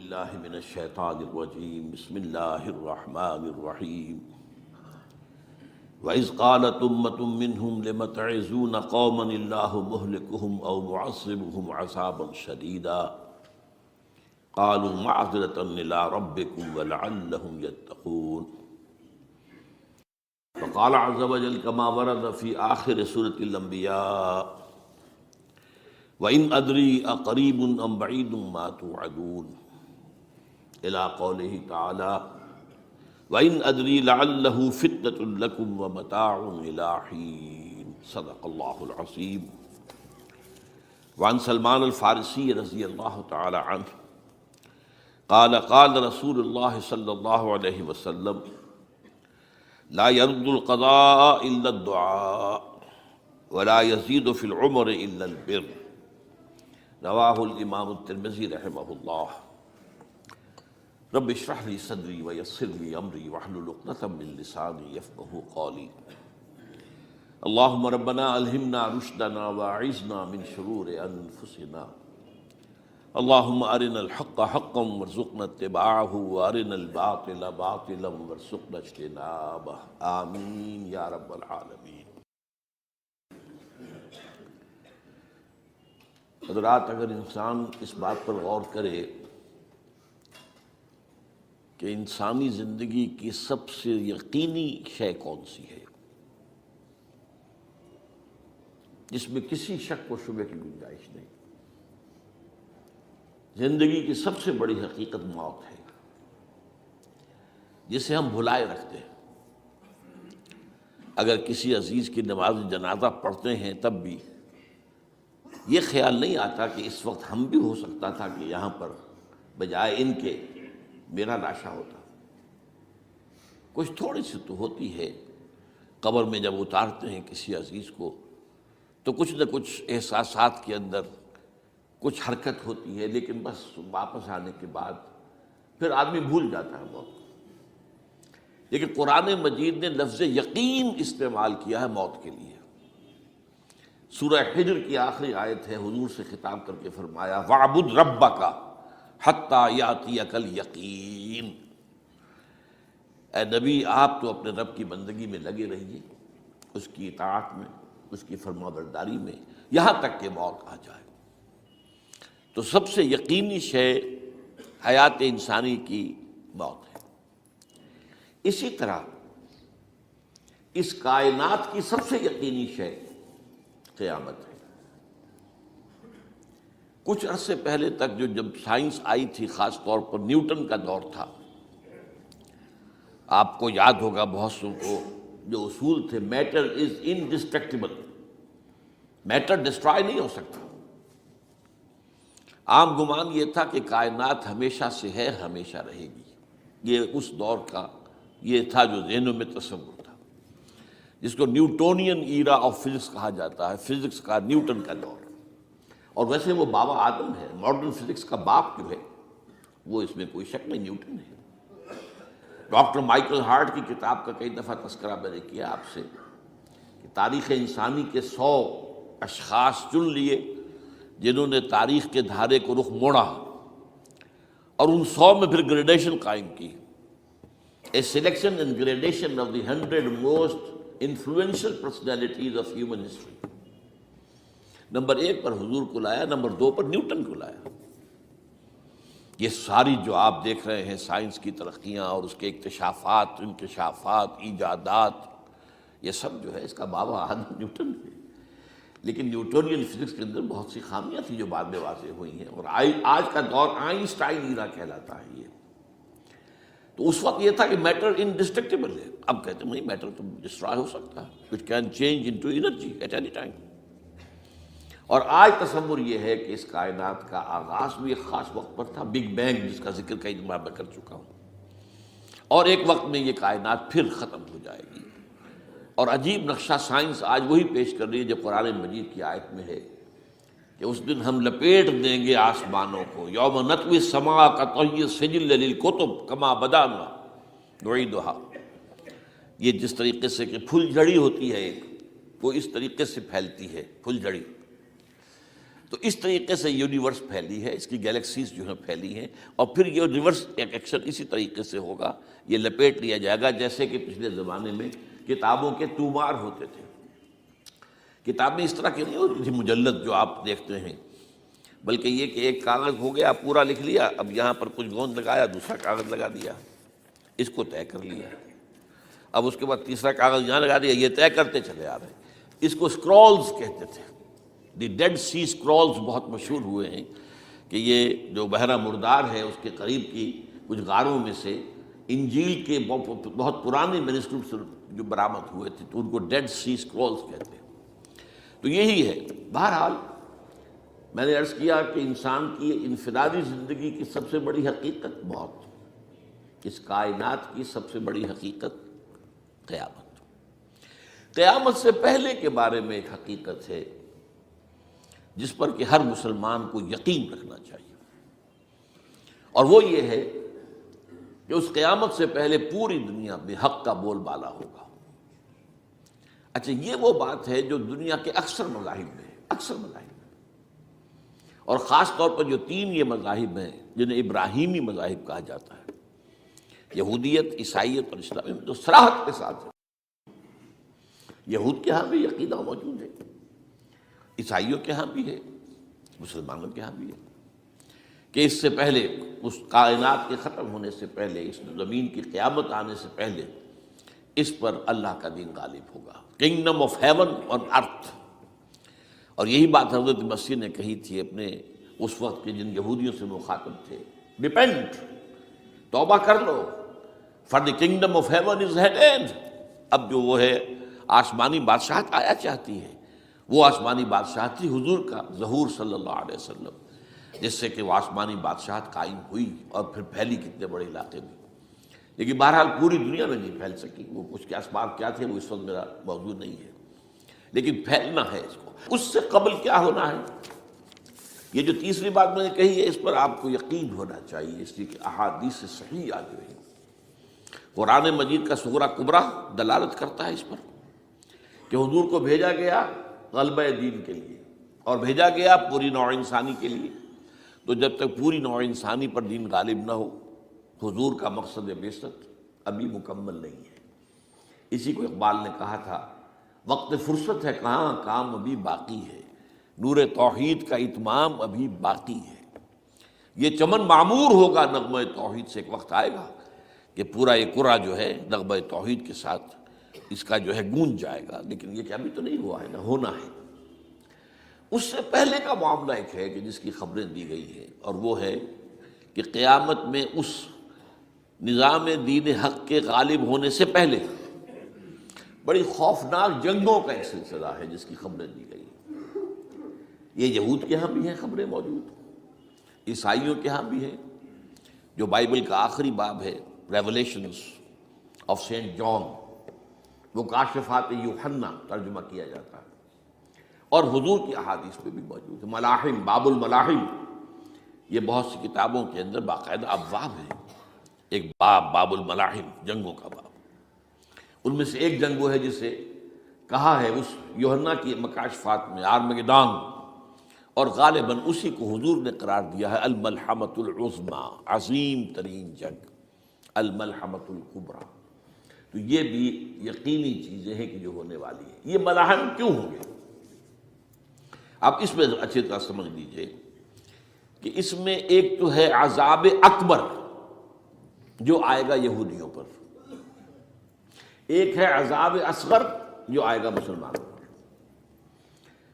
باللہ من الشیطان الرجیم بسم اللہ الرحمن الرحیم وَإِذْ قَالَتْ أُمَّةٌ مِّنْهُمْ لِمَ تَعِظُونَ قَوْمًا اللَّهُ مُهْلِكُهُمْ أَوْ مُعَذِّبُهُمْ عَذَابًا شَدِيدًا قَالُوا مَعْذِرَةً إِلَىٰ رَبِّكُمْ وَلَعَلَّهُمْ يَتَّقُونَ وقال عز وجل كما ورد في آخر سورة الأنبياء وَإِنْ أَدْرِي أَقَرِيبٌ أَمْ بَعِيدٌ مَا تُوعَدُونَ إلى قوله تعالى وَإِنْ أَدْرِي لَعَلَّهُ فِتْنَةٌ لَكُمْ وَمَتَاعٌ إِلَىٰ حِينٍ صدق اللہ العظیم۔ وعن سلمان الفارسی رضی اللہ تعالی عنہ قال قال رسول اللہ صلی اللہ علیہ وسلم لا يرد القضاء إلا الدعاء ولا يزيد في العمر إلا البر رواہ الامام الترمذی رحمہ اللہ۔ رب اشرح لی صدری ویسر لی امری واحلل عقدۃ من لسانی یفقہوا قولی۔ اللہم ربنا الہمنا رشدنا واعذنا من شرور انفسنا، اللہم ارنا الحق حقا وارزقنا اتباعہ وارنا الباطل باطلا وارزقنا اجتنابہ، آمین یا رب العالمین۔ حضرات، اگر انسان اس بات پر غور کرے کہ انسانی زندگی کی سب سے یقینی شے کون سی ہے جس میں کسی شک و شبہ کی گنجائش نہیں، زندگی کی سب سے بڑی حقیقت موت ہے جسے ہم بھلائے رکھتے ہیں۔ اگر کسی عزیز کی نماز جنازہ پڑھتے ہیں تب بھی یہ خیال نہیں آتا کہ اس وقت ہم بھی ہو سکتا تھا کہ یہاں پر بجائے ان کے میرا لاشا ہوتا۔ کچھ تھوڑی سی تو ہوتی ہے، قبر میں جب اتارتے ہیں کسی عزیز کو تو کچھ نہ کچھ احساسات کے اندر کچھ حرکت ہوتی ہے، لیکن بس واپس آنے کے بعد پھر آدمی بھول جاتا ہے موت کو۔ لیکن قرآن مجید نے لفظ یقین استعمال کیا ہے موت کے لیے۔ سورہ حجر کی آخری آیت ہے، حضور سے خطاب کر کے فرمایا وَاعْبُدْ رَبَّكَ حَتَّى يَأْتِيَكَ الْيَقِينُ۔ اے نبی، آپ تو اپنے رب کی بندگی میں لگے رہیے، اس کی اطاعت میں، اس کی فرمانبرداری میں، یہاں تک کہ موت آ جائے۔ تو سب سے یقینی شے حیات انسانی کی موت ہے۔ اسی طرح اس کائنات کی سب سے یقینی شے قیامت ہے۔ کچھ عرصے پہلے تک جب سائنس آئی تھی، خاص طور پر نیوٹن کا دور تھا، آپ کو یاد ہوگا بہت سو کو جو اصول تھے، میٹر از انڈسٹرکٹیبل، میٹر ڈسٹرائے نہیں ہو سکتا۔ عام گمان یہ تھا کہ کائنات ہمیشہ سے ہے، ہمیشہ رہے گی۔ یہ اس دور کا یہ تھا جو ذہنوں میں تصور تھا، جس کو نیوٹونین ایرا آف فزکس کہا جاتا ہے، فزکس کا نیوٹن کا دور۔ اور ویسے وہ بابا آدم ہے، ماڈرن فزکس کا باپ جو ہے وہ اس میں کوئی شک نہیں، نیوٹن ہے۔ ڈاکٹر مائیکل ہارٹ کی کتاب کا کئی دفعہ تذکرہ میں نے کیا آپ سے کہ تاریخ انسانی کے 100 اشخاص چن لیے جنہوں نے تاریخ کے دھارے کو رخ موڑا، اور ان 100 میں پھر گریڈیشن قائم کی، a selection and gradation of the 100 most influential personalities of human history۔ Number 1 پر حضور کو لایا، نمبر 2 پر نیوٹن کو لایا۔ یہ ساری جو آپ دیکھ رہے ہیں سائنس کی ترقیاں اور اس کے اکتشافات، انکشافات، ایجادات، یہ سب جو ہے اس کا بابا آدم نیوٹن ہے۔ لیکن نیوٹونین فزکس کے اندر بہت سی خامیاں تھیں جو بعد میں واضح ہوئی ہیں، اور آج کا دور آئنسٹائن ایرا کہلاتا ہے یہ۔ تو اس وقت یہ تھا کہ میٹر انڈسٹرکٹیبل ہے، اب کہتے ہیں نہیں، میٹر تو ڈسٹرائے ہو سکتا ہے، it can change into energy at any time. اور آج تصور یہ ہے کہ اس کائنات کا آغاز بھی ایک خاص وقت پر تھا، بگ بینگ، جس کا ذکر کئی دفعہ میں کر چکا ہوں، اور ایک وقت میں یہ کائنات پھر ختم ہو جائے گی۔ اور عجیب نقشہ سائنس آج وہی پیش کر رہی ہے جو قرآن مجید کی آیت میں ہے کہ اس دن ہم لپیٹ دیں گے آسمانوں کو، یوم نطوی السماء کطی السجل للکتب کما بدانا نعیدھا۔ یہ جس طریقے سے کہ پھل جھڑی ہوتی ہے ایک، وہ اس طریقے سے پھیلتی ہے پھل جھڑی۔ تو اس طریقے سے یونیورس پھیلی ہے، اس کی گیلیکسیز جو ہیں پھیلی ہیں، اور پھر یہ ریورس ایکشن اسی طریقے سے ہوگا، یہ لپیٹ لیا جائے گا جیسے کہ پچھلے زمانے میں کتابوں کے تومار ہوتے تھے۔ کتابیں اس طرح کی نہیں ہوتی تھی مجلد جو آپ دیکھتے ہیں، بلکہ یہ کہ ایک کاغذ ہو گیا پورا لکھ لیا، اب یہاں پر کچھ گوند لگایا، دوسرا کاغذ لگا دیا، اس کو طے کر لیا، اب اس کے بعد تیسرا کاغذ یہاں لگا دیا، یہ طے کرتے چلے آ رہے ہیں۔ اس کو سکرولز کہتے تھے، دی ڈیڈ سی سکرولز بہت مشہور ہوئے ہیں کہ یہ جو بحیرہ مردار ہے اس کے قریب کی کچھ غاروں میں سے انجیل کے بہت پرانے مینuscripts جو برآمد ہوئے تھے تو ان کو ڈیڈ سی سکرولز کہتے ہیں۔ تو یہی ہے۔ بہرحال میں نے عرض کیا کہ انسان کی انفرادی زندگی کی سب سے بڑی حقیقت موت، اس کائنات کی سب سے بڑی حقیقت قیامت۔ قیامت سے پہلے کے بارے میں ایک حقیقت ہے جس پر کہ ہر مسلمان کو یقین رکھنا چاہیے، اور وہ یہ ہے کہ اس قیامت سے پہلے پوری دنیا میں حق کا بول بالا ہوگا۔ اچھا، یہ وہ بات ہے جو دنیا کے اکثر مذاہب میں ہے، اکثر مذاہب میں، اور خاص طور پر جو تین یہ مذاہب ہیں جنہیں ابراہیمی مذاہب کہا جاتا ہے، یہودیت، عیسائیت اور اسلام، جو صراحت کے ساتھ ہے۔ یہود کے ہاں بھی عقیدہ موجود ہے، عیسائیوں کے ہاں بھی ہے، مسلمانوں کے ہاں بھی ہے کہ اس سے پہلے، اس کائنات کے ختم ہونے سے پہلے، اس زمین کی قیامت آنے سے پہلے اس پر اللہ کا دین غالب ہوگا، کنگڈم آف ہیون اور ارتھ۔ اور یہی بات حضرت مسیح نے کہی تھی اپنے اس وقت کے جن یہودیوں سے مخاطب تھے، ریپینٹ، توبہ کر لو، for the kingdom of heaven is at hand. اب جو وہ ہے آسمانی بادشاہت آیا چاہتی ہے، وہ آسمانی بادشاہت تھی حضور کا ظہور صلی اللہ علیہ وسلم، جس سے کہ وہ آسمانی بادشاہت قائم ہوئی اور پھر پھیلی کتنے بڑے علاقے میں، لیکن بہرحال پوری دنیا میں نہیں پھیل سکی۔ وہ اس کے اسباب کیا تھے وہ اس وقت میرا موضوع نہیں ہے، لیکن پھیلنا ہے اس کو۔ اس سے قبل کیا ہونا ہے، یہ جو تیسری بات میں نے کہی ہے اس پر آپ کو یقین ہونا چاہیے، اس لیے کہ احادیث صحیح آ گئی ہیں۔ قرآن مجید کا سورہ کبریٰ دلالت کرتا ہے اس پر کہ حضور کو بھیجا گیا غلبہ دین کے لیے، اور بھیجا گیا پوری نوع انسانی کے لیے۔ تو جب تک پوری نوع انسانی پر دین غالب نہ ہو، حضور کا مقصد بعثت ابھی مکمل نہیں ہے۔ اسی کو اقبال نے کہا تھا، وقت فرصت ہے کہاں، کام ابھی باقی ہے، نور توحید کا اتمام ابھی باقی ہے۔ یہ چمن معمور ہوگا نغمہ توحید سے، ایک وقت آئے گا کہ پورا یہ قرہ جو ہے نغمہ توحید کے ساتھ اس کا جو ہے گونج جائے گا، لیکن یہ کہ ابھی تو نہیں ہوا ہے، نہ ہونا ہے۔ اس سے پہلے کا معاملہ ایک ہے کہ جس کی خبریں دی گئی ہیں، اور وہ ہے کہ قیامت میں اس نظام دین حق کے غالب ہونے سے پہلے بڑی خوفناک جنگوں کا ایک سلسلہ ہے جس کی خبریں دی گئی ہیں۔ یہ یہود کے ہاں بھی ہیں خبریں موجود، عیسائیوں کے ہاں بھی ہیں، جو بائبل کا آخری باب ہے ریولیشنز آف سینٹ جان، وہ کاشفات یوحنا ترجمہ کیا جاتا ہے، اور حضور کی احادیث میں بھی موجود ہے۔ ملاحم، باب الملاحم، یہ بہت سی کتابوں کے اندر باقاعدہ ابواب ہیں، ایک باب، باب الملاحم، جنگوں کا باب۔ ان میں سے ایک جنگ وہ ہے جسے کہا ہے اس یوحنا کی مکاشفات میں آرمگدان، اور غالباً اسی کو حضور نے قرار دیا ہے الملحمۃ العظمیٰ، عظیم ترین جنگ، الملحمۃ الکبریٰ۔ تو یہ بھی یقینی چیزیں ہیں کہ جو ہونے والی ہیں۔ یہ ملاحم کیوں ہوں گے؟ اب اس میں اچھی طرح سمجھ لیجئے کہ اس میں ایک تو ہے عذاب اکبر جو آئے گا یہودیوں پر، ایک ہے عذاب اصغر جو آئے گا مسلمانوں پر۔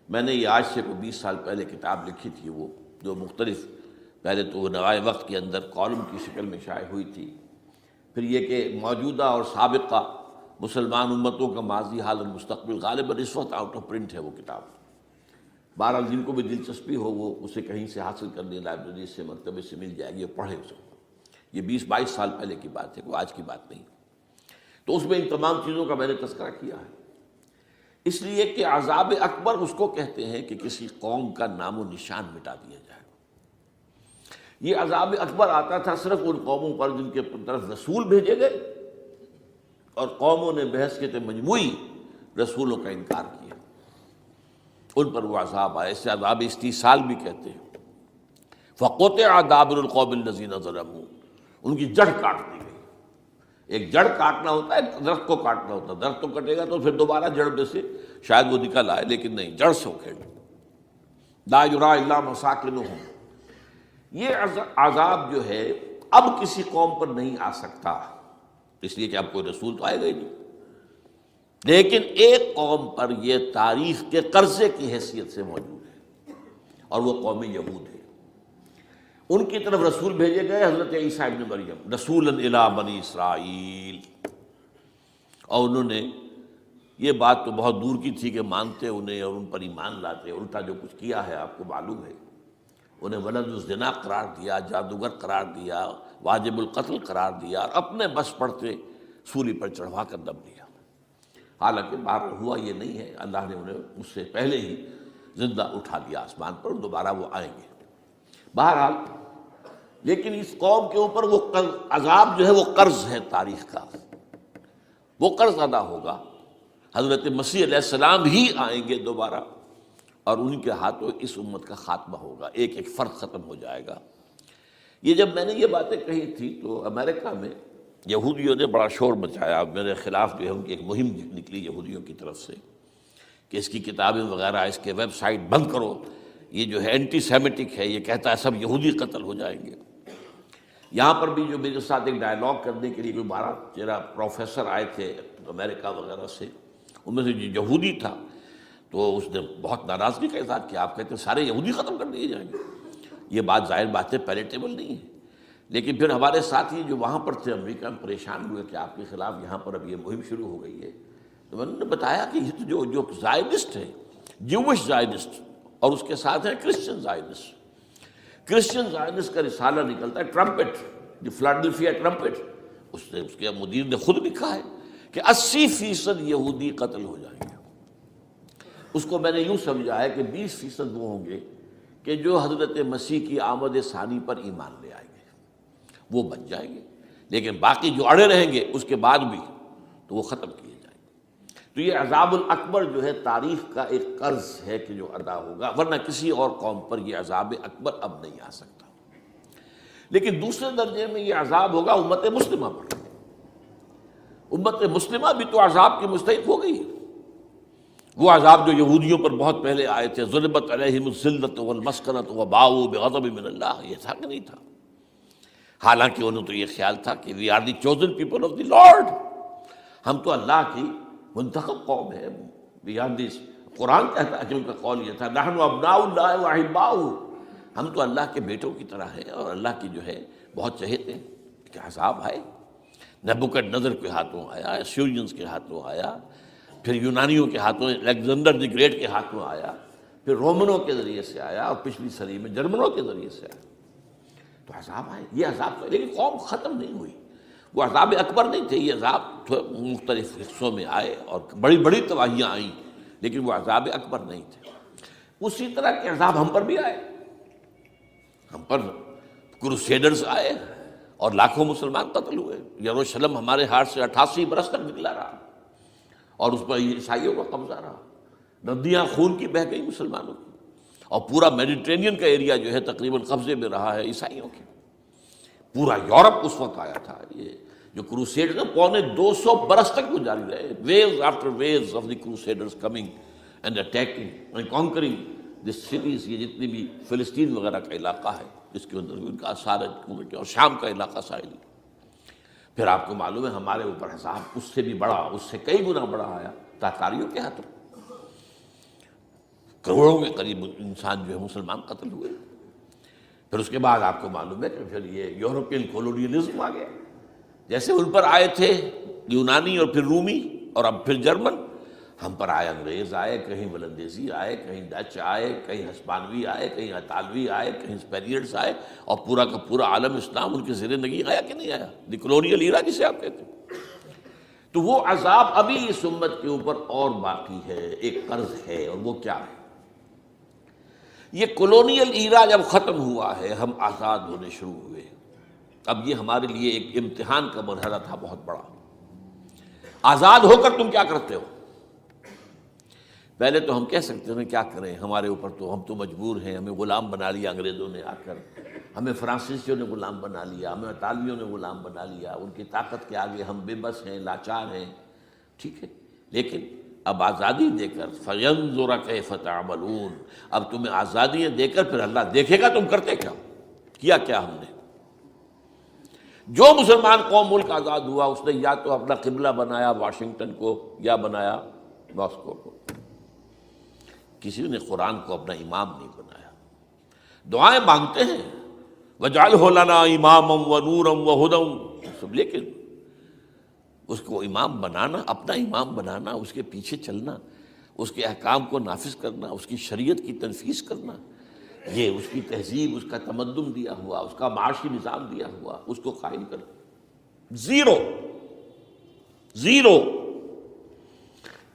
میں نے یہ آج سے 20 سال پہلے کتاب لکھی تھی، وہ جو مختلف، پہلے تو وہ نوائے وقت کے اندر کالم کی شکل میں شائع ہوئی تھی، پھر یہ کہ موجودہ اور سابقہ مسلمان امتوں کا ماضی، حال اور مستقبل، غالباً اس وقت آؤٹ آف پرنٹ ہے وہ کتاب۔ بہرحال جن کو بھی دلچسپی ہو وہ اسے کہیں سے حاصل کر لیں، لائبریری سے، مکتبے سے مل جائے گی، پڑھیں اس کو۔ یہ 20-22 سال پہلے کی بات ہے، کوئی آج کی بات نہیں۔ تو اس میں ان تمام چیزوں کا میں نے تذکرہ کیا ہے، اس لیے کہ عذاب اکبر اس کو کہتے ہیں کہ کسی قوم کا نام و نشان مٹا دیا جائے۔ یہ عذاب اکبر آتا تھا صرف ان قوموں پر جن کے طرف رسول بھیجے گئے اور قوموں نے بحثیت مجموعی رسولوں کا انکار کیا، ان پر وہ عذاب آئے، اسے عذاب استیصال بھی کہتے ہیں۔ فقطع دابر القوم الذین ظلموا، ان کی جڑ کاٹ دی گئی۔ ایک جڑ کاٹنا ہوتا ہے، درخت کو کاٹنا ہوتا ہے، درخت تو کٹے گا تو پھر دوبارہ جڑ میں سے شاید وہ نکل آئے، لیکن نہیں، جڑ سے اکھیڑ۔ لا یری الا مساکنہم، یہ عذاب جو ہے اب کسی قوم پر نہیں آ سکتا، اس لیے کہ اب کوئی رسول تو آئے گا ہی نہیں، لیکن ایک قوم پر یہ تاریخ کے قرضے کی حیثیت سے موجود ہے، اور وہ قوم یہود ہے۔ ان کی طرف رسول بھیجے گئے حضرت عیسیٰ ابن مریم، رسولا الی بنی اسرائیل، اور انہوں نے یہ بات تو بہت دور کی تھی کہ مانتے انہیں اور ان پر ایمان لاتے، الٹا جو کچھ کیا ہے آپ کو معلوم ہے، انہیں ولد الزنا قرار دیا، جادوگر قرار دیا، واجب القتل قرار دیا، اور اپنے بس پڑتے سولی پر چڑھوا کر دم دیا۔ حالانکہ بات ہوا یہ نہیں ہے، اللہ نے انہیں اس سے پہلے ہی زندہ اٹھا لیا آسمان پر، دوبارہ وہ آئیں گے۔ بہرحال لیکن اس قوم کے اوپر وہ عذاب جو ہے وہ قرض ہے تاریخ کا، وہ قرض ادا ہوگا۔ حضرت مسیح علیہ السلام ہی آئیں گے دوبارہ، اور ان کے ہاتھوں اس امت کا خاتمہ ہوگا، ایک ایک فرد ختم ہو جائے گا۔ یہ جب میں نے یہ باتیں کہی تھی تو امریکہ میں یہودیوں نے بڑا شور مچایا، میرے خلاف جو ہے ان کی ایک مہم نکلی یہودیوں کی طرف سے کہ اس کی کتابیں وغیرہ، اس کے ویب سائٹ بند کرو، یہ جو ہے اینٹی سیمیٹک ہے، یہ کہتا ہے سب یہودی قتل ہو جائیں گے۔ یہاں پر بھی جو میرے ساتھ ایک ڈائلاگ کرنے کے لیے کوئی 12-13 پروفیسر آئے تھے امریکہ وغیرہ سے، ان میں سے جو یہودی تھا تو اس نے بہت ناراضگی کا اظہار کیا، آپ کہتے ہیں سارے یہودی ختم کر دیے جائیں گے، یہ بات ظاہر بات ہے پیلیٹیبل نہیں ہے۔ لیکن پھر ہمارے ساتھی جو وہاں پر تھے امریکہ میں پریشان ہوئے کہ آپ کے خلاف یہاں پر اب یہ مہم شروع ہو گئی ہے، تو میں نے بتایا کہ یہ تو جو زائنسٹ ہے، جوش زائنسٹ، اور اس کے ساتھ ہے کرسچن زائنسٹ۔ کرسچن زائنسٹ کا رسالہ نکلتا ہے ٹرمپٹ، دی فلاڈلفیا ٹرمپٹ، اس کے مدیر نے خود لکھا ہے کہ 80% یہودی قتل ہو جائیں گے۔ اس کو میں نے یوں سمجھا ہے کہ 20% وہ ہوں گے کہ جو حضرت مسیح کی آمد ثانی پر ایمان لے آئیں گے، وہ بچ جائیں گے، لیکن باقی جو اڑے رہیں گے اس کے بعد بھی تو وہ ختم کیے جائیں گے۔ تو یہ عذاب الاکبر جو ہے تاریخ کا ایک قرض ہے کہ جو ادا ہوگا، ورنہ کسی اور قوم پر یہ عذاب اکبر اب نہیں آ سکتا۔ لیکن دوسرے درجے میں یہ عذاب ہوگا امت مسلمہ پر۔ امت مسلمہ بھی تو عذاب کی مستحق ہو گئی ہے۔ وہ عذاب جو یہودیوں پر بہت پہلے آئے تھے، ضربت علیہم الذلۃ والمسکنۃ وباؤوا بغضب من اللہ، یہ تھا کہ نہیں تھا؟ حالانکہ انہوں تو یہ خیال تھا کہ we are the chosen people of the Lord, ہم تو اللہ کی منتخب قوم ہے، وی آر دی، قرآن کہتا ہے کہ ان کا قول یہ تھا نحن ابناء اللہ واحباؤہ، ہم تو اللہ کے بیٹوں کی طرح ہیں اور اللہ کی جو ہے بہت چہیتے ہیں۔ کہ عذاب آئے، نبوکڈنضر کے ہاتھوں آیا، اسیرینز کے ہاتھوں آیا، پھر یونانیوں کے ہاتھوں، الیگزینڈر دی گریٹ کے ہاتھوں آیا، پھر رومنوں کے ذریعے سے آیا، اور پچھلی صدی میں جرمنوں کے ذریعے سے آیا۔ تو عذاب آئے، یہ عذاب تو، لیکن قوم ختم نہیں ہوئی۔ وہ عذاب اکبر نہیں تھے، یہ عذاب مختلف حصوں میں آئے اور بڑی بڑی تباہیاں آئیں، لیکن وہ عذاب اکبر نہیں تھے۔ اسی طرح کے عذاب ہم پر بھی آئے، ہم پر کروسیڈرز آئے اور لاکھوں مسلمان قتل ہوئے۔ یروشلم ہمارے ہاتھ سے 88 برس تک نکلا رہا، اور اس پر عیسائیوں کا قبضہ رہا، ندیاں خون کی بہہ گئی مسلمانوں کی، اور پورا میڈیٹرینین کا ایریا جو ہے تقریباً قبضے میں رہا ہے عیسائیوں کے۔ پورا یورپ اس وقت آیا تھا۔ یہ جو کروسیڈ 250 برس تک وہ جاری رہے، waves after waves of the crusaders coming and attacking and conquering this cities, یہ جتنی بھی فلسطین وغیرہ کا علاقہ ہے اس کے اندر ان کا اثار ہے، اور شام کا علاقہ ساحلی۔ پھر آپ کو معلوم ہے ہمارے اوپر حساب اس سے بھی بڑا، اس سے کئی گنا بڑا آیا تاتاریوں کے ہاتھوں، کروڑوں کے قریب انسان جو ہے مسلمان قتل ہوئے۔ پھر اس کے بعد آپ کو معلوم ہے کہ پھر یہ یورپین کولونیلزم آ گیا، جیسے ان پر آئے تھے یونانی اور پھر رومی اور اب پھر جرمن، ہم پر آئے انگریز آئے، کہیں ولندیزی آئے، کہیں ڈچ آئے، کہیں ہسپانوی آئے، کہیں اطالوی آئے، کہیں اسپینیئرز آئے، اور پورا کا پورا عالم اسلام ان کے زیر نگین آیا کہ نہیں آیا، دی کولونیل ایرا جسے آپ کہتے ہیں۔ تو وہ عذاب ابھی اس امت کے اوپر اور باقی ہے، ایک قرض ہے، اور وہ کیا ہے؟ یہ کولونیل ایرا جب ختم ہوا ہے، ہم آزاد ہونے شروع ہوئے، اب یہ ہمارے لیے ایک امتحان کا مرحلہ تھا بہت بڑا۔ آزاد ہو کر تم کیا کرتے ہو؟ پہلے تو ہم کہہ سکتے ہیں کیا کریں، ہمارے اوپر تو ہم تو مجبور ہیں، ہمیں غلام بنا لیا انگریزوں نے آ کر، ہمیں فرانسیسیوں نے غلام بنا لیا، ہمیں اطالویوں نے غلام بنا لیا، ان کی طاقت کے آگے ہم بے بس ہیں، لاچار ہیں. ٹھیک ہے، لیکن اب آزادی دے کر فَيَنظُرَ كَيْفَ تَعْمَلُونَ، اب تمہیں آزادیاں دے کر پھر اللہ دیکھے گا تم کرتے کیا کیا ہم نے. جو مسلمان قوم ملک آزاد ہوا اس نے یا تو اپنا قبلہ بنایا واشنگٹن کو یا بنایا ماسکو کو، کسی نے قرآن کو اپنا امام نہیں بنایا. دعائیں مانگتے ہیں وَاجْعَلْهُ لَنَا إِمَامًا وَنُورًا وَهُدًى، لیکن اس کو امام بنانا، اپنا امام بنانا، اس کے پیچھے چلنا، اس کے احکام کو نافذ کرنا، اس کی شریعت کی تنفیذ کرنا، یہ اس کی تہذیب، اس کا تمدن دیا ہوا، اس کا معاشی نظام دیا ہوا، اس کو قائم کرنا، زیرو.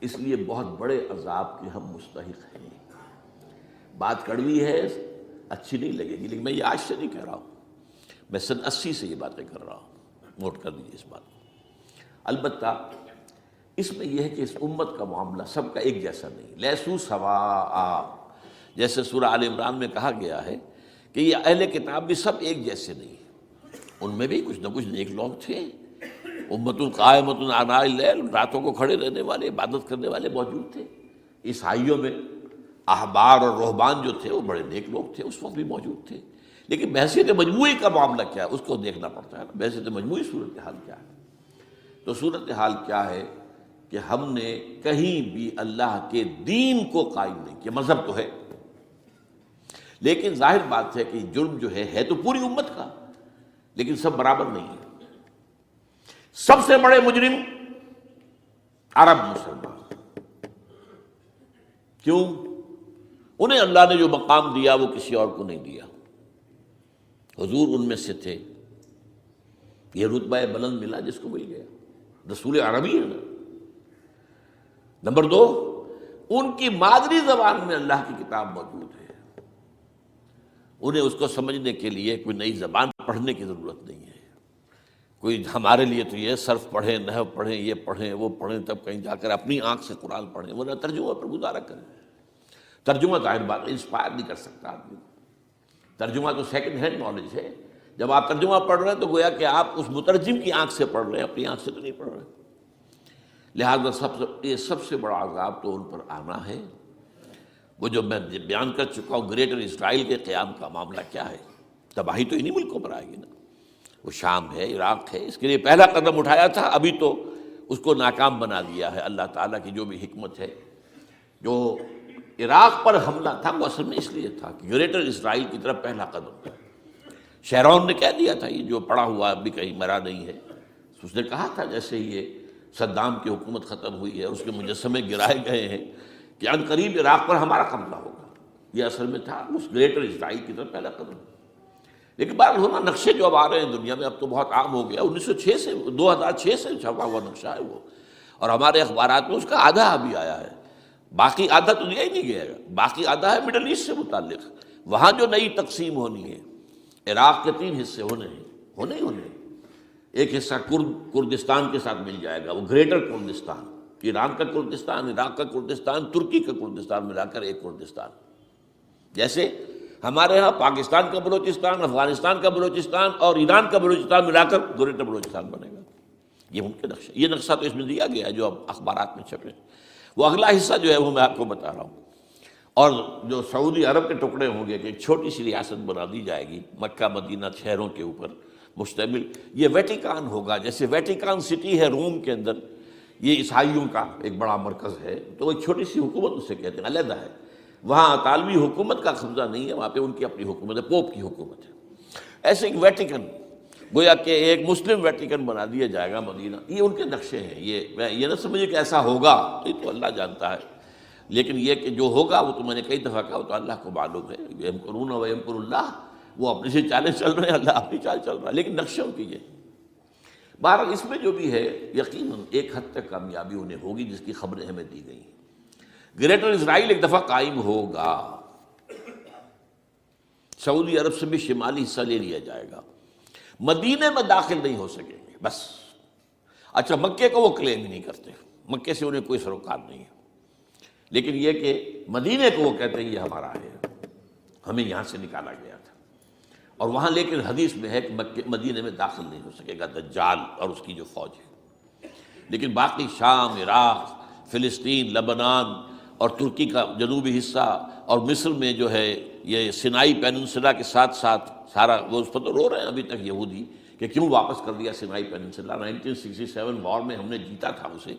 اس لیے بہت بڑے عذاب کے ہم مستحق ہیں. بات کڑوی ہے، اچھی نہیں لگے گی، لیکن میں یہ آج سے نہیں کہہ رہا ہوں، میں سن 80 سے یہ باتیں کر رہا ہوں. نوٹ کر دیجیے اس بات کو. البتہ اس میں یہ ہے کہ اس امت کا معاملہ سب کا ایک جیسا نہیں، لیسو سواء، جیسے سورہ آل عمران میں کہا گیا ہے کہ یہ اہل کتاب بھی سب ایک جیسے نہیں، ان میں بھی کچھ نہ کچھ نیک لوگ تھے. امت قائمۃ آناء اللیل، راتوں کو کھڑے رہنے والے، عبادت کرنے والے موجود تھے. عیسائیوں میں احبار اور رہبان جو تھے وہ بڑے نیک لوگ تھے، اس وقت بھی موجود تھے. لیکن بحثیت مجموعی کا معاملہ کیا ہے اس کو دیکھنا پڑتا ہے نا، بحثیت مجموعی صورتحال کیا ہے. تو صورتحال کیا ہے کہ ہم نے کہیں بھی اللہ کے دین کو قائم نہیں کیا. مذہب تو ہے، لیکن ظاہر بات ہے کہ جرم جو ہے تو پوری امت کا، لیکن سب برابر نہیں ہے. سب سے بڑے مجرم عرب مسلمان. کیوں؟ انہیں اللہ نے جو مقام دیا وہ کسی اور کو نہیں دیا. حضور ان میں سے تھے، یہ رتبہ بلند ملا جس کو مل گیا، رسول عربی ہے نا. نمبر 2، ان کی مادری زبان میں اللہ کی کتاب موجود ہے، انہیں اس کو سمجھنے کے لیے کوئی نئی زبان پڑھنے کی ضرورت نہیں ہے. کوئی ہمارے لیے تو یہ صرف پڑھیں، نحو پڑھیں، یہ پڑھیں، وہ پڑھیں، تب کہیں جا کر اپنی آنکھ سے قرآن پڑھیں، ورنہ ترجمہ پر گزارا کریں. ترجمہ ظاہر بات انسپائر نہیں کر سکتا آدمی. ترجمہ تو سیکنڈ ہینڈ نالج ہے. جب آپ ترجمہ پڑھ رہے ہیں تو گویا کہ آپ اس مترجم کی آنکھ سے پڑھ رہے ہیں، اپنی آنکھ سے تو نہیں پڑھ رہے. لہٰذا یہ سب سے بڑا عذاب تو ان پر آنا ہے. وہ جو میں بیان کر چکا ہوں گریٹر اسرائیل کے قیام کا معاملہ کیا ہے، تباہی تو انہی ملکوں پر آئے گی نا. وہ شام ہے، عراق ہے، اس کے لیے پہلا قدم اٹھایا تھا، ابھی تو اس کو ناکام بنا دیا ہے. اللہ تعالیٰ کی جو بھی حکمت ہے. جو عراق پر حملہ تھا وہ اصل میں اس لیے تھا کہ گریٹر اسرائیل کی طرف پہلا قدم تھا. شیرون نے کہہ دیا تھا، یہ جو پڑا ہوا ابھی کہیں مرا نہیں ہے، اس نے کہا تھا جیسے یہ صدام کی حکومت ختم ہوئی ہے، اس کے مجسمے گرائے گئے ہیں کہ ان قریب عراق پر ہمارا قبضہ ہوگا. یہ اصل میں تھا اس گریٹر اسرائیل کی طرف پہلا قدم. لیکن بات ہونا نقشے جو اب آ رہے ہیں دنیا میں، اب تو بہت عام ہو گیا. 1906 سے 2006 سے چھپا ہوا نقشہ ہے وہ، اور ہمارے اخبارات میں اس کا آدھا ابھی آیا ہے، باقی آدھا تو دیا ہی نہیں گیا. باقی آدھا ہے مڈل ایسٹ سے متعلق. وہاں جو نئی تقسیم ہونی ہے، عراق کے 3 حصے ہونے ہیں. ایک حصہ کردستان کے ساتھ مل جائے گا، وہ گریٹر کردستان، ایران کا کردستان، عراق کا کردستان، ترکی کا کردستان ملا کر ایک کردستان. جیسے ہمارے ہاں پاکستان کا بلوچستان، افغانستان کا بلوچستان اور ایران کا بلوچستان ملا کر گریٹر بلوچستان بنے گا. یہ ان کے نقشہ، یہ نقشہ تو اس میں دیا گیا ہے جو اب اخبارات میں چھپے. وہ اگلا حصہ جو ہے وہ میں آپ کو بتا رہا ہوں. اور جو سعودی عرب کے ٹکڑے ہوں گے کہ ایک چھوٹی سی ریاست بنا دی جائے گی مکہ مدینہ شہروں کے اوپر مشتمل. یہ ویٹیکان ہوگا، جیسے ویٹیکان سٹی ہے روم کے اندر، یہ عیسائیوں کا ایک بڑا مرکز ہے. تو وہ ایک چھوٹی سی حکومت اسے کہتے ہیں، علیحدہ ہے. وہاں اطالوی حکومت کا قبضہ نہیں ہے، وہاں پہ ان کی اپنی حکومت ہے، پوپ کی حکومت ہے. ایسے ایک ویٹیکن، گویا کہ ایک مسلم ویٹیکن بنا دیا جائے گا مدینہ. یہ ان کے نقشے ہیں. یہ نہ سمجھے کہ ایسا ہوگا، یہ تو اللہ جانتا ہے. لیکن یہ کہ جو ہوگا وہ تو میں نے کئی دفعہ کہا، وہ تو اللہ کو معلوم ہے. یمکرون و یمکر اللہ، وہ اپنی سے چالیں چل رہے ہیں، اللہ اپنی چال چل رہا ہے. لیکن نقشوں کی یہ بہرحال اس میں جو بھی ہے یقیناً ایک حد تک کامیابی انہیں ہوگی جس کی خبریں ہمیں دی گئی ہیں. گریٹر اسرائیل ایک دفعہ قائم ہوگا، سعودی عرب سے بھی شمالی حصہ لے لیا جائے گا. مدینے میں داخل نہیں ہو سکیں گے بس. اچھا، مکے کو وہ کلیم ہی نہیں کرتے، مکے سے انہیں کوئی سروکار نہیں ہے. لیکن یہ کہ مدینے کو وہ کہتے ہیں یہ ہمارا ہے، ہمیں یہاں سے نکالا گیا تھا، اور وہاں لیکن حدیث میں ہے کہ مدینے میں داخل نہیں ہو سکے گا دجال اور اس کی جو فوج ہے، لیکن باقی شام، عراق، فلسطین، لبنان اور ترکی کا جنوبی حصہ اور مصر میں جو ہے یہ سینائی پیننسلا کے ساتھ ساتھ سارا، وہ اس پر تو رو رہے ہیں ابھی تک یہودی کہ کیوں واپس کر دیا سینائی پیننسلا، 1967 وار میں ہم نے جیتا تھا اسے،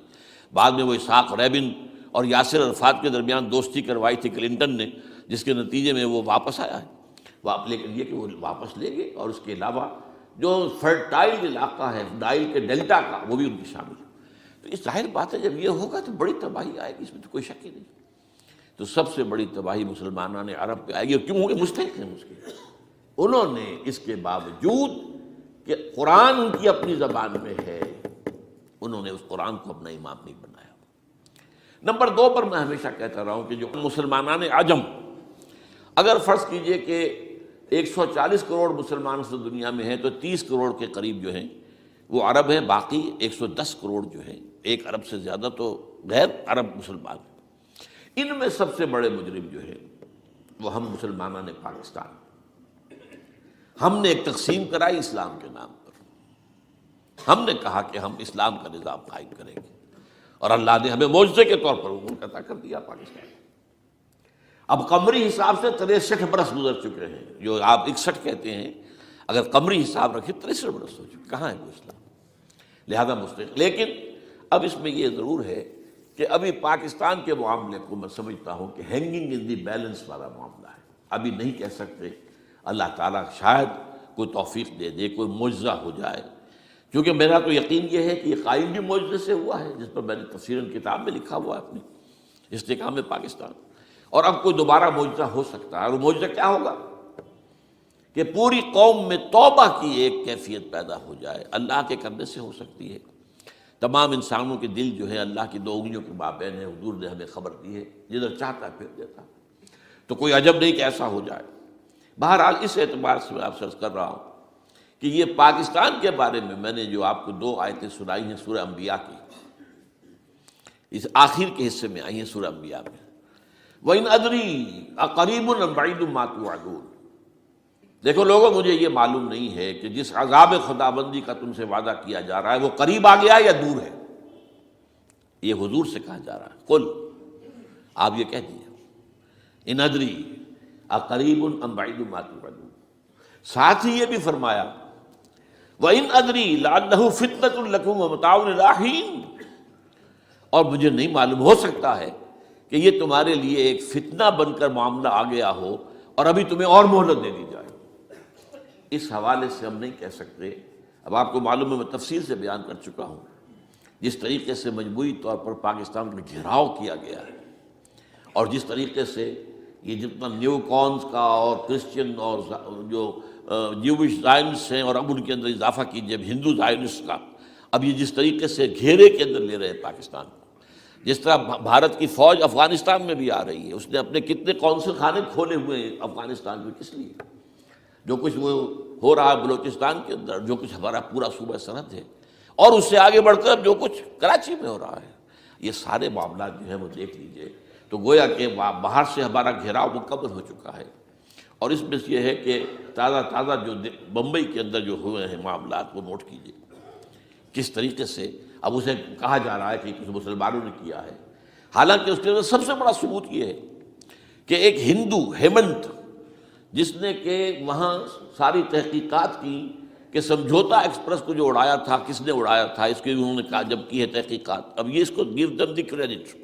بعد میں وہ اسحاق ریبن اور یاسر عرفات کے درمیان دوستی کروائی تھی کلنٹن نے، جس کے نتیجے میں وہ واپس آیا ہے، لیکن یہ کہ وہ واپس لے گئے، اور اس کے علاوہ جو فرٹائل علاقہ ہے نائل کے ڈیلٹا کا وہ بھی ان کی شامل ہے۔ تو اس ظاہر بات ہے جب یہ ہوگا تو بڑی تباہی آئے گی، اس میں تو کوئی شک ہی نہیں۔ تو سب سے بڑی تباہی مسلمانوں نے عرب پہ آئے گی، اور کیوں ہوگی؟ مستحق ہیں اس کے، انہوں نے اس کے باوجود کہ قرآن ان کی اپنی زبان میں ہے، انہوں نے اس قرآن کو اپنا امام نہیں بنایا۔ نمبر 2 پر میں ہمیشہ کہتا رہا ہوں کہ جو مسلمانان عجم، اگر فرض کیجئے کہ 140 کروڑ مسلمان سے دنیا میں ہیں تو 30 کروڑ کے قریب جو ہیں وہ عرب ہیں، باقی 110 کروڑ جو ہیں، 1 ارب سے زیادہ تو غیر عرب مسلمان ہیں۔ ان میں سب سے بڑے مجرم جو ہیں وہ ہم مسلمانوں نے پاکستان، ہم نے ایک تقسیم کرائی اسلام کے نام پر، ہم نے کہا کہ ہم اسلام کا نظام قائم کریں گے، اور اللہ نے ہمیں معجزے کے طور پر ملک عطا کر دیا پاکستان۔ اب قمری حساب سے 63 برس گزر چکے ہیں، جو آپ 61 کہتے ہیں، اگر قمری حساب رکھیں 63 برس ہو چکے، کہاں ہے وہ اسلام؟ لہذا مستحق۔ لیکن اب اس میں یہ ضرور ہے کہ ابھی پاکستان کے معاملے کو میں سمجھتا ہوں کہ ہینگنگ ان دی بیلنس والا معاملہ ہے، ابھی نہیں کہہ سکتے، اللہ تعالیٰ شاید کوئی توفیق دے دے، کوئی معجزہ ہو جائے، کیونکہ میرا تو یقین یہ ہے کہ یہ قائم بھی معجزے سے ہوا ہے، جس پر میں نے تفسیراً کتاب میں لکھا ہوا ہے اپنی استحکام پاکستان، اور اب کوئی دوبارہ معجزہ ہو سکتا ہے، اور وہ معجزہ کیا ہوگا کہ پوری قوم میں توبہ کی ایک کیفیت پیدا ہو جائے، اللہ کے کرنے سے ہو سکتی ہے۔ تمام انسانوں کے دل جو ہے اللہ کی 2 انگلیوں کے مابین ہے، حضور نے ہمیں خبر دی ہے، جدھر چاہتا ہے پھر دیتا، تو کوئی عجب نہیں کہ ایسا ہو جائے۔ بہرحال اس اعتبار سے میں آپ سے عرض کر رہا ہوں کہ یہ پاکستان کے بارے میں نے جو آپ کو 2 آیتیں سنائی ہیں سورہ انبیاء کی، اس آخر کے حصے میں آئی ہیں سورہ انبیاء میں، وَإِنْ أَدْرِي أَقَرِيبٌ أَمْ بَعِيدٌ مَا تُوعَدُونَ۔ دیکھو لوگوں، مجھے یہ معلوم نہیں ہے کہ جس عذاب خداوندی کا تم سے وعدہ کیا جا رہا ہے وہ قریب آ گیا یا دور ہے۔ یہ حضور سے کہا جا رہا ہے، قل، آپ یہ کہہ دیجیے، ان ادری اقریب ام بعید ما توعدون۔ ساتھ ہی یہ بھی فرمایا وَإِنْ أَدْرِي لَعَلَّهُ فِتْنَةٌ لَكُمْ وَمَتَاعٌ إِلَىٰ حِينٍ، اور مجھے نہیں معلوم، ہو سکتا ہے کہ یہ تمہارے لیے ایک فتنہ بن کر معاملہ آ گیا ہو اور ابھی تمہیں اور مہلت دے دی جائے۔ اس حوالے سے ہم نہیں کہہ سکتے، اب آپ کو معلوم ہے میں تفصیل سے بیان کر چکا ہوں جس طریقے سے مجموعی طور پر پاکستان کا گھیراؤ کیا گیا ہے، اور جس طریقے سے یہ جتنا نیو کونز کا اور کرسچن اور جو جیوش زائنسٹ ہیں، اور اب ان کے اندر اضافہ کیجیے ہندو زائنسٹ کا، اب یہ جس طریقے سے گھیرے کے اندر لے رہے ہیں پاکستان کو، جس طرح بھارت کی فوج افغانستان میں بھی آ رہی ہے، اس نے اپنے کتنے قونصل خانے کھولے ہوئے ہیں افغانستان میں، کس لیے؟ جو کچھ وہ ہو رہا ہے بلوچستان کے اندر، جو کچھ ہمارا پورا صوبہ سرحد ہے، اور اس سے آگے بڑھ کر جو کچھ کراچی میں ہو رہا ہے، یہ سارے معاملات جو ہیں وہ دیکھ لیجئے تو گویا کہ باہر سے ہمارا گھیراؤ مکمل ہو چکا ہے، اور اس میں یہ ہے کہ تازہ جو بمبئی کے اندر جو ہوئے ہیں معاملات وہ نوٹ کیجئے کس طریقے سے اب اسے کہا جا رہا ہے کہ کچھ مسلمانوں نے کیا ہے، حالانکہ اس کے اندر سب سے بڑا ثبوت یہ ہے کہ ایک ہندو ہیمنت، جس نے کہ وہاں ساری تحقیقات کی کہ سمجھوتا ایکسپریس کو جو اڑایا تھا کس نے اڑایا تھا، اس کی انہوں نے کہا جب کی ہے تحقیقات، اب یہ اس کو گیو دم دی کریڈٹ،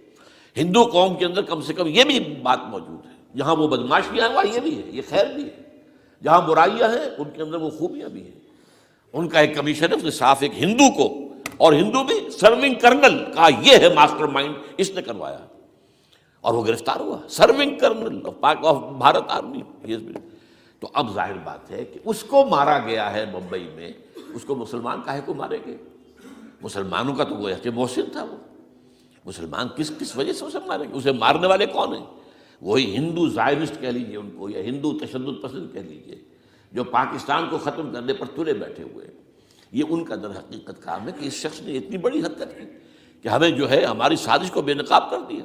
ہندو قوم کے اندر کم سے کم یہ بھی بات موجود ہے، جہاں وہ بدماشیاں ہیں وہاں یہ بھی ہے، یہ خیر بھی ہے، جہاں برائیاں ہیں ان کے اندر وہ خوبیاں بھی ہیں۔ ان کا ایک کمیشن ہے، اس نے صاف ایک ہندو کو، اور ہندو بھی سرونگ کرنل کہا یہ ہے ماسٹر مائنڈ، اس نے کروایا، اور وہ گرفتار ہوا، serving kernel of Bharat army. تو اب ظاہر بات ہے کہ اس کو مارا گیا ہے ممبئی میں، اس کو مسلمان کاہے کو مارے گئے؟ مسلمانوں کا تو وہ کہ محسن تھا، وہ مسلمان کس وجہ سے اسے مارے گئے؟ اسے مارنے والے کون ہیں؟ وہی ہندو زائنسٹ کہہ لیجیے ان کو، یا ہندو تشدد پسند کہہ لیجیے، جو پاکستان کو ختم کرنے پر تلے بیٹھے ہوئے ہیں۔ یہ ان کا در حقیقت کام ہے کہ اس شخص نے اتنی بڑی حرکت کی کہ ہمیں جو ہے ہماری سازش کو بے نقاب کر دیا۔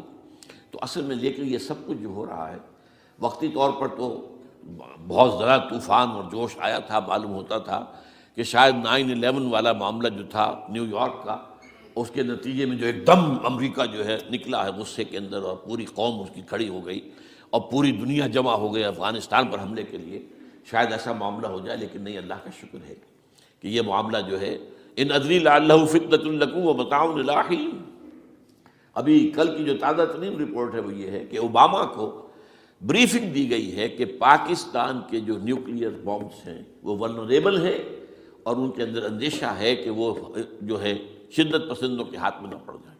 تو اصل میں لیکن یہ سب کچھ جو ہو رہا ہے وقتی طور پر تو بہت زیادہ طوفان اور جوش آیا تھا، معلوم ہوتا تھا کہ شاید 9/11 والا معاملہ جو تھا نیو یارک کا، اس کے نتیجے میں جو ایک دم امریکہ جو ہے نکلا ہے غصے کے اندر، اور پوری قوم اس کی کھڑی ہو گئی اور پوری دنیا جمع ہو گئی افغانستان پر حملے کے لیے، شاید ایسا معاملہ ہو جائے، لیکن نہیں، اللہ کا شکر ہے کہ یہ معاملہ جو ہے ان ادری لعلہ فتنۃ لکم ومتاع الی حین۔ ابھی کل کی جو تازہ ترین رپورٹ ہے وہ یہ ہے کہ اوباما کو بریفنگ دی گئی ہے کہ پاکستان کے جو نیوکلیئر بامز ہیں وہ ولنریبل ہے، اور ان کے اندر اندیشہ ہے کہ وہ جو ہے شدت پسندوں کے ہاتھ میں نہ پڑ جائیں۔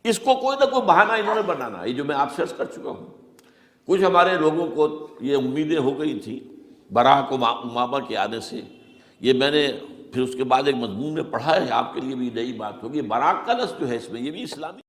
اس کو کوئی نہ کوئی بہانہ انہوں نے بنانا ہے، یہ جو میں آپ سے عرض کر چکا ہوں۔ کچھ ہمارے لوگوں کو یہ امیدیں ہو گئی تھی براک اوباما کے آنے سے، یہ میں نے پھر اس کے بعد ایک مضمون میں پڑھا ہے، آپ کے لیے بھی نئی بات ہوگی، براک کا لفظ جو ہے اس میں یہ بھی اسلامی